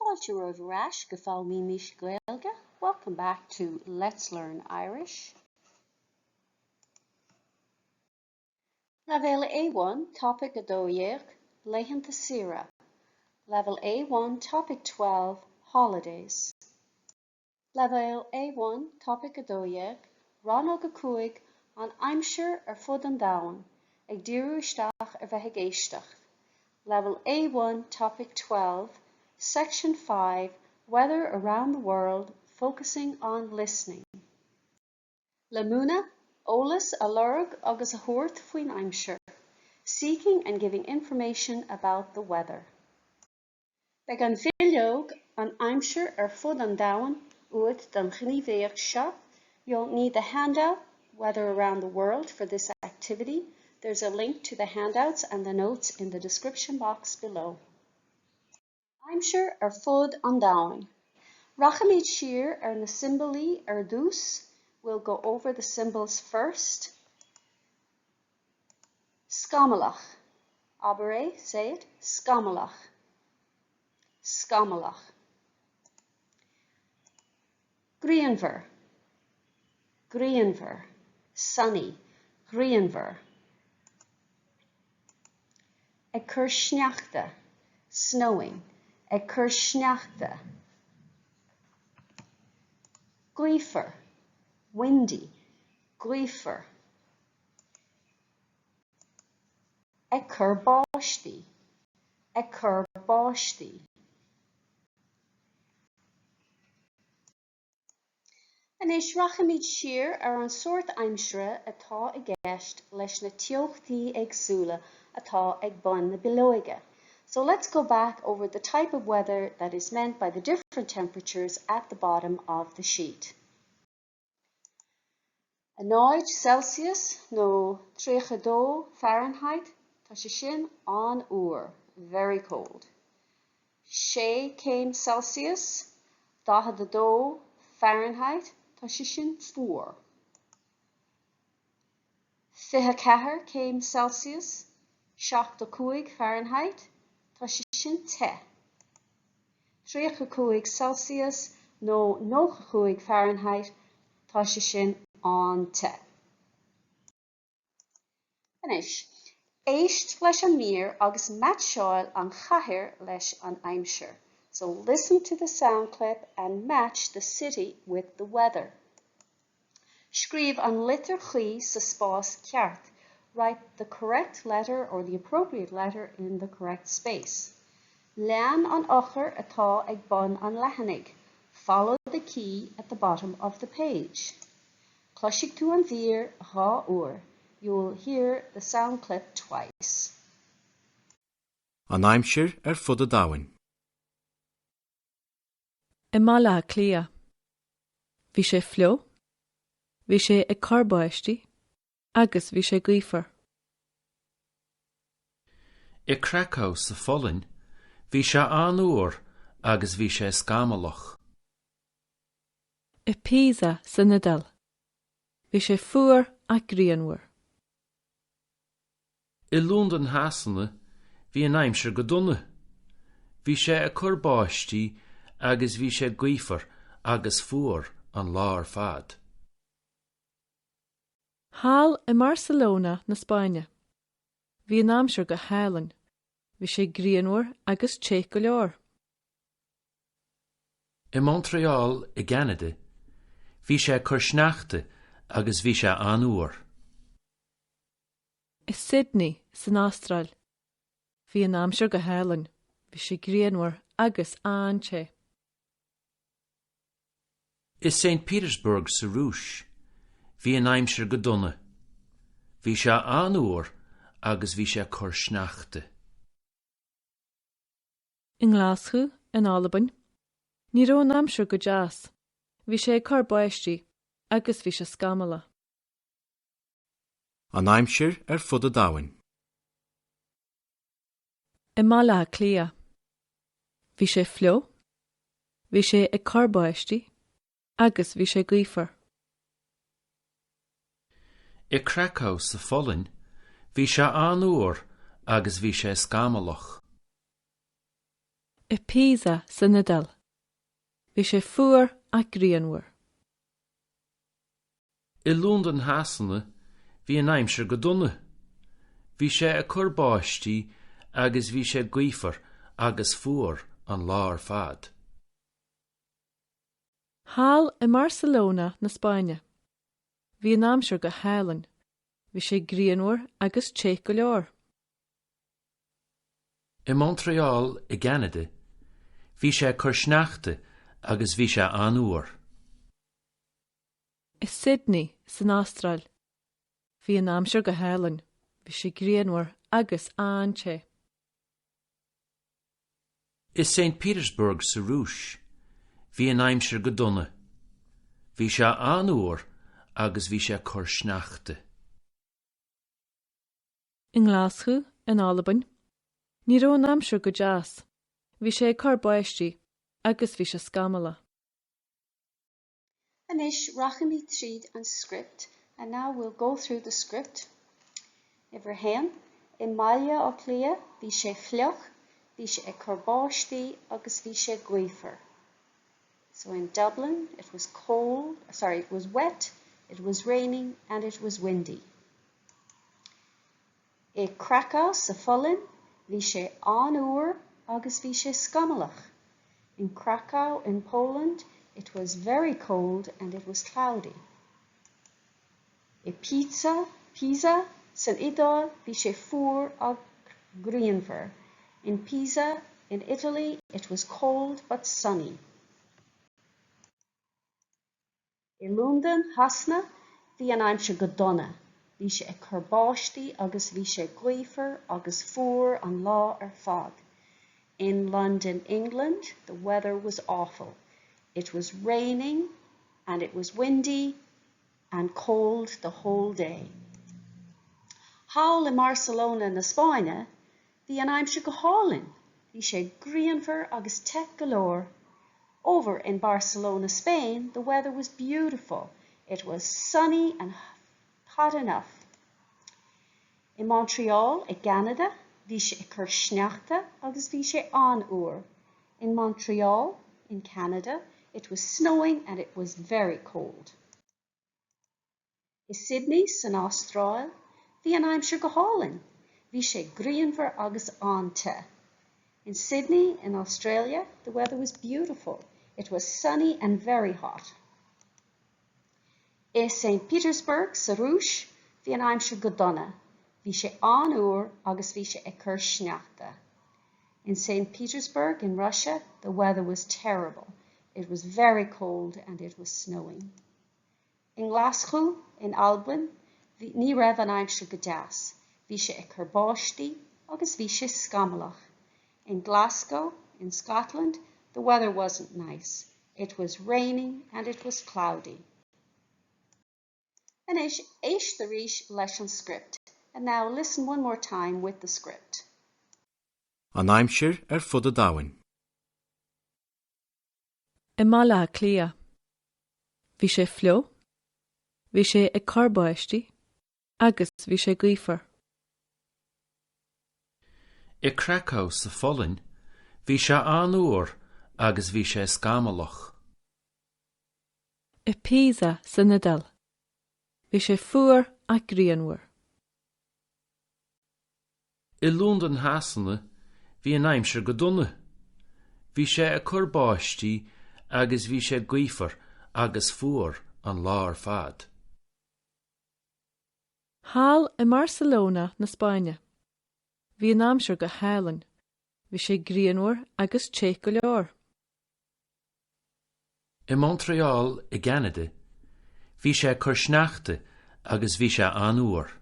Fáilte roimh go fáil mí níos Gaeilge. Welcome back to Let's Learn Irish. Level A1, topic adóiach, Laethanta Sira. Level A1, topic 12, holidays. Level A1, topic adóiach, Rannóg an Aimsir fud an domhain, ag díreadh isteach bheith Éisteacht. Level A1, topic 12, section 5, weather around the world, focusing on listening. Lemuna, Olas a lorg agus a thuairt faoin Aimsir, seeking and giving information about the weather. Beag an bhfuilleog an Aimsir fud an domhain uait den chníomhéach seo. You'll need the handout, Weather Around the World, for this activity. There's a link to the handouts and the notes in the description box below. Aimsir fud an domhain. Rachamid siar na symboli dús. We'll go over the symbols first. Scamalach. Abere, say it. Scamalach. Scamalach. Grianver. Grianver. Sunny. Grianver. Ecurshneachta. Snowing. Ecurshneachta. Gleifer. Windy. Gleifer. Ecurbashti. Ecurbashti. An is rachamid siar an sort aimsire atá I gceist leis na teochtaí éagsúla atá ag bun na bileoige. So let's go back over the type of weather that is meant by the different temperatures at the bottom of the sheet. A 9 Celsius nó 32 Fahrenheit, tá sé sin an uair, very cold. 6 Celsius, 42 Fahrenheit, tá sé sin 4. 24 Celsius, 75 Fahrenheit, tá sé sin 10. 23 Celsius nó 90 Fahrenheit, tá sé sin an 10. Anis, éist leis an mír agus matseáil an chathair leis an Aimsir. So listen to the sound clip and match the city with the weather. Scríb an litir chuí sa spás ceart. Write the correct letter or the appropriate letter in the correct space. Lean an ochar atá ag bun an leithénig. Follow the key at the bottom of the page. Cloisig tú an bhír dhá uair. You will hear the sound clip twice. An Aimsir fud a domhain. I Míle clia. Bhí sé flió, bhí sé ag carbáistí, agus bhí sé gaifer. I Cracow sa Follin, bhí sé an uair agus bhí sé scamalach. I Pisa sa Nadal, bhí sé fuair ag grianmhar. I Lúndan Háiseanna, bhí an Aimsir go donna. Bhí sé ag carbáistí agus bhí sé gaifer agus fuair an lár fad. Hall I Barcelona na Spáine. Bhí an Aimsir go hálan. Bhí sé grianmhar agus té go leor. I Montreal I Canada, bhí sé cursneachta agus bhí sé an uair. I Sydney san Austráil. Bhí an Aimsir go hálan. Bhí sé grianmhar agus an té. I St. Petersburg sa Rúis, bhí an Aimsir go donna. Bhí sé an uair agus bhí sé cursneachta. In Glasgow in Alban, ní raibh an Aimsir go deas. Bhí sé ag carbáistí agus bhí sé scamala. An Aimsir fud a domhain. I Míle clia. Bhí sé flió, bhí sé ag carbáistí agus bhí sé gaifer. I Cracow sa Follin, bhí sé an uair agus bhí sé scamalach. I Pisa sa Nadal. Bhí sé fuair ach gríonmhar. I Lúndan háiseanna bhí an Aimsir go donna. Bhí sé a chur báistí agus bhí sé gaoifar agus fuair an lár fad. Háil i Barcelona na Spáine. Bhí an Aimsir go hálann. Bhí sé gríonmhar agus téach go leor. I Montreal i Canada bhí sé chur sneachta agus bhí sé anúir. I Sydney san Astráil. Bhí an Aimsir go hálann. Bhí sé gríonmhar agus anché. I St. Petersburg sa Rúis bhí an Aimsir go donna. Bhí sé anúir agus bhí sé chur sneachta. In Glasgow in Alban. Ní raibh an Aimsir go deas. Bhí sé chur báistí agus bhí sé scamala. Anish rachami tríd an script, and now we'll go through the script. Ibrahim, in Míle ó Clia, bhí sé fleoch, bhí sé ag corbáistí agus bhí sé gaoifar. So in Dublin, it was wet, it was raining, and it was windy. I Krakow sa Follin, bhí sé anúir agus bhí sé scamalach. In Krakow in Poland, it was very cold and it was cloudy. I Pisa, san Idal, bhí sé fuair ag gríonmhar. In Pisa, in Italy, it was cold but sunny. In London, Hasna, bhí an Aimsir go donna. Bhí sé ag corbáistí agus bhí sé gaoifar agus fuair an lá ar fad. In London, England, the weather was awful. It was raining and it was windy and cold the whole day. Háil in Barcelona na Spáine, bhí an Aimsir go hálann. Bhí sé gríonmhar agus teach go leor. Over in Barcelona, Spain, the weather was beautiful. It was sunny and hot enough. In Montreal, in Canada, bhí sé ag chur sneachta agus bhí sé anúir. In Montreal, in Canada, it was snowing and it was very cold. In Sydney, san Astráil, bhí an Aimsir go hálann. Bhí sé gríonmhar agus ante. In Sydney, in Australia, the weather was beautiful. It was sunny and very hot. In St. Petersburg, sa Rúis, bhí an Aimsir go donna. Bhí sé anúir agus bhí sé ag chur sneachta. In St. Petersburg, in Russia, the weather was terrible. It was very cold and it was snowing. In Glasgow, in Alban, ní raibh an Aimsir go deas. Bhí sé ag corbáistí agus bhí sé scamalach. In Glasgow, in Scotland, the weather wasn't nice. It was raining and it was cloudy. And Éisteacht leis an script. And now listen one more time with the script. An Aimsir fud a dáhain. I Míle Clia. Bhí sé fleó. Bhí sé ag corbáistí agus bhí sé gaoifar. I Krakow sa Follin, bhí sé anúir agus bhí sé scamalach. I Pisa sa Nadal. Bhí sé fuair ag gríonmhar. I Lúndan háiseanna bhí an Aimsir go donna. Bhí sé a chur báistí agus bhí sé gaoifar agus fuair an lár fad. Háil i Barcelona na Spáine. Bhí an Aimsir go hálann. Bhí sé gríonmhar agus téach go leor. I Montreal i Canada bhí sé chur sneachta agus bhí sé anúir.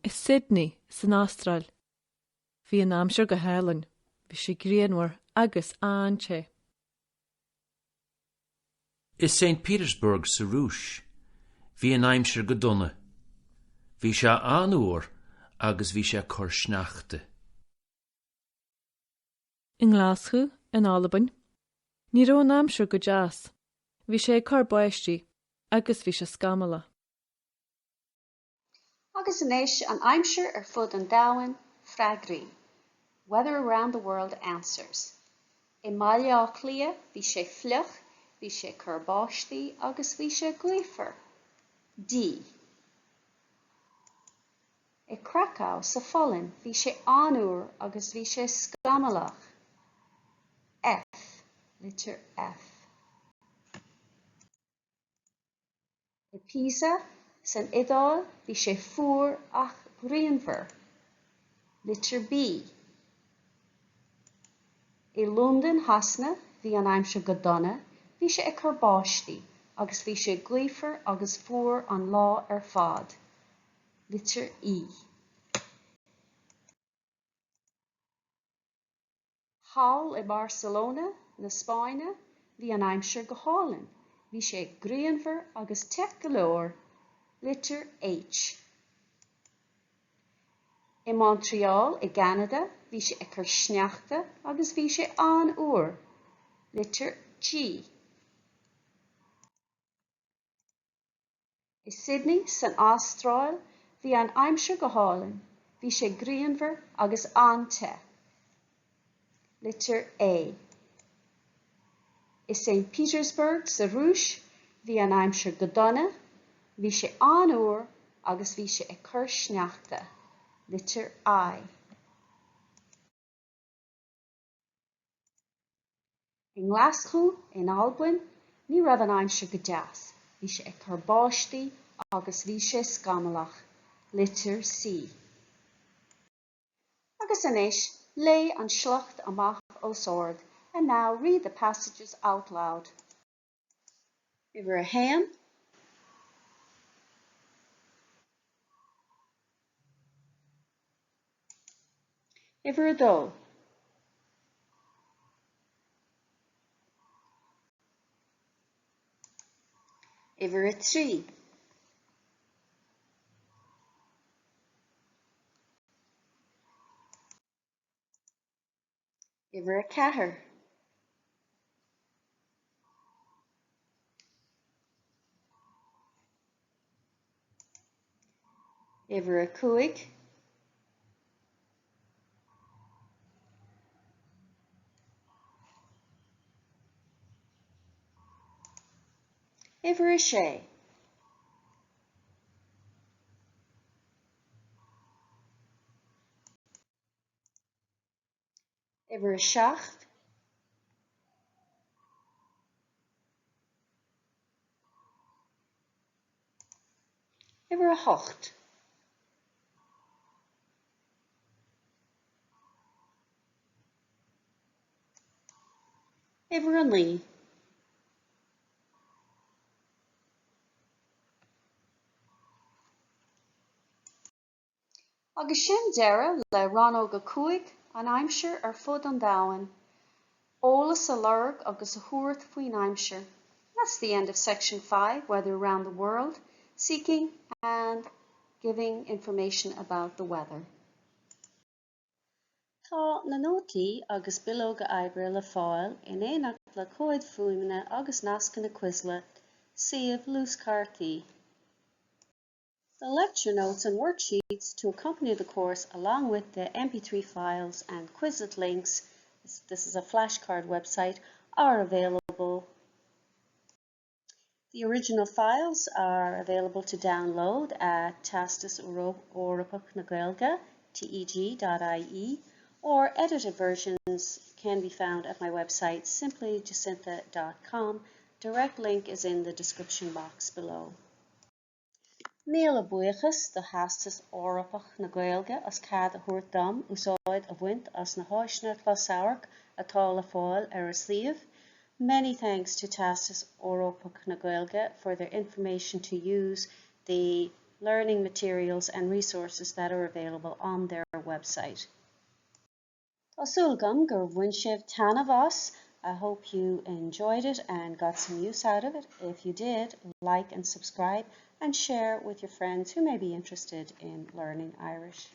I Sydney san Astráil. Bhí an Aimsir go hálann. Bhí sé gríonmhar agus anché. I St. Petersburg sa Rúis bhí an Aimsir go donna. Bhí sé anúir agus bhí sé chur sneachta. In Glasgow in Alban. Ní raibh an Aimsir go deas. Bhí sé ag corbáistí agus bhí sé scamala. Agus inis an Aimsir fud an dáhain freagraí. Weather around the world answers. I Míle clia, bhí sé fliuch, bhí sé curbáistí agus bhí sé gcuifer. D. I Krakow sa Follin, bhí sé anúr agus bhí sé scamalach. F. Letter F. I Pisa san Idáil, bhí sé fuair ach grianmhar. Letter B. I London hasna, bhí an aimsir go dona, bhí sé ag curbáistí, agus bhí sé gcuifer agus fuair an lá ar fad. Letter E. Háil I Barcelona, na Spáinne, bhí an aimsir go hálainn, bhí sé ag grianmhar agus teach go leor. Letter H. I Montreal, I Canada, bhí sé ag cur sneachta agus bhí sé an uair. Letter G. I Sydney, san Astráil, bhí an aimsir go hálainn, bhí sé grianmhar agus an teach. Letter A. I St. Petersburg, sa Rúis, bhí an aimsir go dona, bhí sé an uair agus bhí sé ag cur sneachta. Letter I. In Glasgow, in Albain, ní raibh an aimsir go deas, bhí sé ag curbáistí agus bhí sé scamalach. Letter C. Agus anois, lay an shlucht amach ó sword, and now read the passages out loud. Iver a hen, iver a dó, iver a trí, iver a cathair, iver a cuaig, iver a sé, iver a seacht, iver a hocht, iver a lí, agus sin deire le Rannóg a cuaig an aimsir ar fud an domhain. Ólas a lurg agus a thuairt faoin aimsir. That's the end of section 5, Weather Around the World, seeking and giving information about the weather. Tá na nótaí agus bilóga oibre le fáil in éineacht le cóid fuaimne agus nasca na cuisle, suíomh lúscartaí. The lecture notes and worksheets to accompany the course, along with the MP3 files and Quizlet links, this is a flashcard website, are available. The original files are available to download at Theastas Eorpach na Gaeilge, teg.ie, or edited versions can be found at my website, simplyjacintha.com. Direct link is in the description box below. Míle buíochas do Theastas Eorpach na Gaeilge as cead a thuairt dom úsáid a bhaint as na háiseanna closamhairc atá le fáil ar a suíomh. Many thanks to Theastas Eorpach na Gaeilge for their information to use, the learning materials and resources that are available on their website. Tásúlgam gur bhain sibh tanna bhas. I hope you enjoyed it and got some use out of it. If you did, like and subscribe and share with your friends who may be interested in learning Irish.